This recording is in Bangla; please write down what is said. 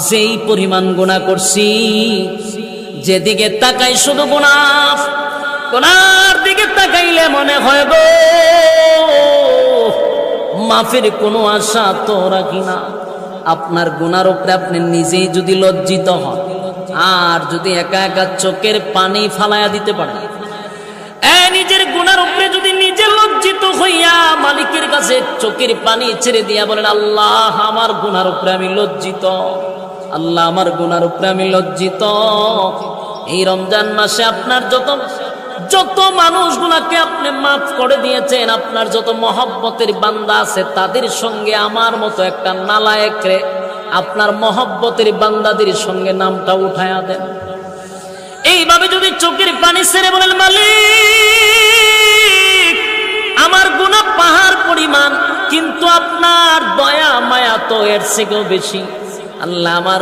যেই পরিমাণ গুনাহ করছি, যেদিকে তাকাই শুধু গুনাহ, গুনার দিকে তাকাইলে মনে হয় গো মাফের কোনো আশা তো রাখি না। আপনার গুনার উপরে আপনি নিজেই যদি লজ্জিত হন, আর যদি একা একা চোখের পানি ফালায়া দিতে পারেন, নিজের গুনার উপরে যদি নিজে লজ্জিত হইয়া মালিকের কাছে চোখের পানি ছেড়ে দিয়া বলেন, আল্লাহ আমার গুনার উপরে আমি লজ্জিত, আল্লাহ আমার গুনার উপরে আমি লজ্জিত। এই রমজান মাসে আপনার যত মানুষগুলাকে আপনি মাফ করে দিয়েছেন, আপনার যত মহব্বতের বান্দা আছে, তাদের সঙ্গে আমার মতো একটা নালায়েক রে আপনার মহব্বতের বান্দাদের সঙ্গে নামটা উঠায়া দেন। এইভাবে যদি চোখের পানি ছেড়ে বলেন, মালিক আমার গুনাহ পাহাড় পরিমাণ, কিন্তু আপনার দয়া মায়া তো এর থেকেও বেশি। আল্লাহ আমার